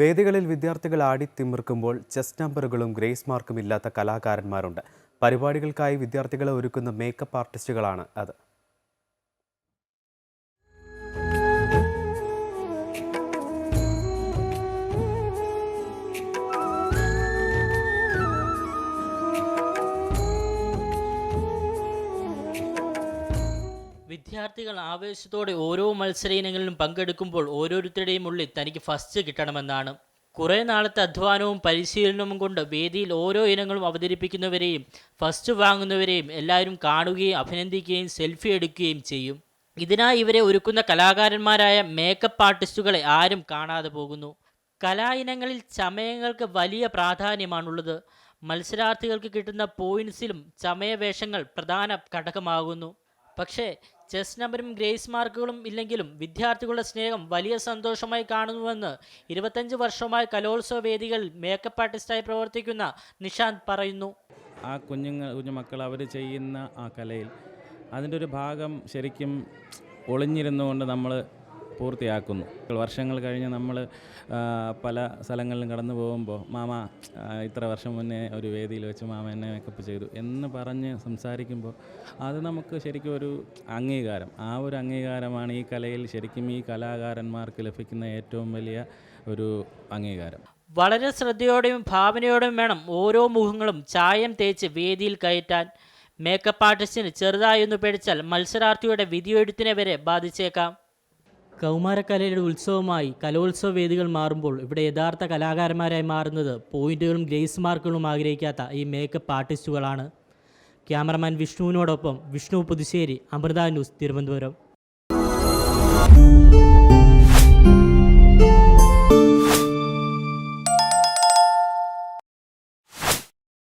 വേദികളിൽ വിദ്യാർത്ഥികൾ ആടിത്തിമിർക്കുമ്പോൾ ചെസ് നമ്പറുകളും ഗ്രേസ് മാർക്കും ഇല്ലാത്ത കലാകാരന്മാരുണ്ട്. പരിപാടികൾക്കായി വിദ്യാർത്ഥികളെ ഒരുക്കുന്ന മേക്കപ്പ് ആർട്ടിസ്റ്റുകളാണ് അത്. വിദ്യാർത്ഥികൾ ആവേശത്തോടെ ഓരോ മത്സര ഇനങ്ങളിലും പങ്കെടുക്കുമ്പോൾ ഓരോരുത്തരുടെയും ഉള്ളിൽ തനിക്ക് ഫസ്റ്റ് കിട്ടണമെന്നാണ്. കുറേ നാളത്തെ അധ്വാനവും പരിശീലനവും കൊണ്ട് വേദിയിൽ ഓരോ ഇനങ്ങളും അവതരിപ്പിക്കുന്നവരെയും ഫസ്റ്റ് വാങ്ങുന്നവരെയും എല്ലാവരും കാണുകയും അഭിനന്ദിക്കുകയും സെൽഫി എടുക്കുകയും ചെയ്യും. ഇതിനായി ഇവരെ ഒരുക്കുന്ന കലാകാരന്മാരായ മേക്കപ്പ് ആർട്ടിസ്റ്റുകളെ ആരും കാണാതെ പോകുന്നു. കലാ ഇനങ്ങളിൽ ചമയങ്ങൾക്ക് വലിയ പ്രാധാന്യമാണുള്ളത്. മത്സരാർത്ഥികൾക്ക് കിട്ടുന്ന പോയിന്റ്സിലും ചമയവേഷങ്ങൾ പ്രധാന ഘടകമാകുന്നു. പക്ഷേ ചെസ് നമ്പറും ഗ്രേസ് മാർക്കുകളും ഇല്ലെങ്കിലും വിദ്യാർത്ഥികളുടെ സ്നേഹം വലിയ സന്തോഷമായി കാണുന്നുവെന്ന് 25 വർഷമായി കലോത്സവ വേദികളിൽ മേക്കപ്പ് ആർട്ടിസ്റ്റായി പ്രവർത്തിക്കുന്ന നിഷാന്ത് പറയുന്നു. ആ കുഞ്ഞു മക്കൾ അവർ ചെയ്യുന്ന ആ കലയിൽ അതിൻ്റെ ഒരു ഭാഗം ശരിക്കും ഒളിഞ്ഞിരുന്നുകൊണ്ട് നമ്മൾ പൂർത്തിയാക്കുന്നു. വർഷങ്ങൾ കഴിഞ്ഞ് നമ്മൾ പല സ്ഥലങ്ങളിലും കടന്നു പോകുമ്പോൾ മാമ ഇത്ര വർഷം മുന്നേ ഒരു വേദിയിൽ വെച്ച് മാമ എന്നെ മേക്കപ്പ് ചെയ്തു എന്ന് പറഞ്ഞ് സംസാരിക്കുമ്പോൾ അത് നമുക്ക് ശരിക്കും ഒരു അംഗീകാരം. ആ ഒരു അംഗീകാരമാണ് ഈ കലയിൽ ശരിക്കും ഈ കലാകാരന്മാർക്ക് ലഭിക്കുന്ന ഏറ്റവും വലിയ ഒരു അംഗീകാരം. വളരെ ശ്രദ്ധയോടെയും ഭാവനയോടെയും വേണം ഓരോ മുഖങ്ങളും ചായം തേച്ച് വേദിയിൽ കയറ്റാൻ. മേക്കപ്പ് ആർട്ടിസ്റ്റിന് ചെറുതായൊന്ന് പിടിച്ചാൽ മത്സരാർത്ഥിയുടെ വിധിയെഴുത്തിനെ വരെ ബാധിച്ചേക്കാം. കൗമാരക്കലയുടെ ഉത്സവമായി കലോത്സവ വേദികൾ മാറുമ്പോൾ ഇവിടെ യഥാർത്ഥ കലാകാരന്മാരായി മാറുന്നത് പോയിന്റുകളും ഗ്രേസ് മാർക്കുകളും ആഗ്രഹിക്കാത്ത ഈ മേക്കപ്പ് ആർട്ടിസ്റ്റുകളാണ്. ക്യാമറമാൻ വിഷ്ണുവിനോടൊപ്പം വിഷ്ണു പുതുശ്ശേരി, അമൃത ന്യൂസ്, തിരുവനന്തപുരം.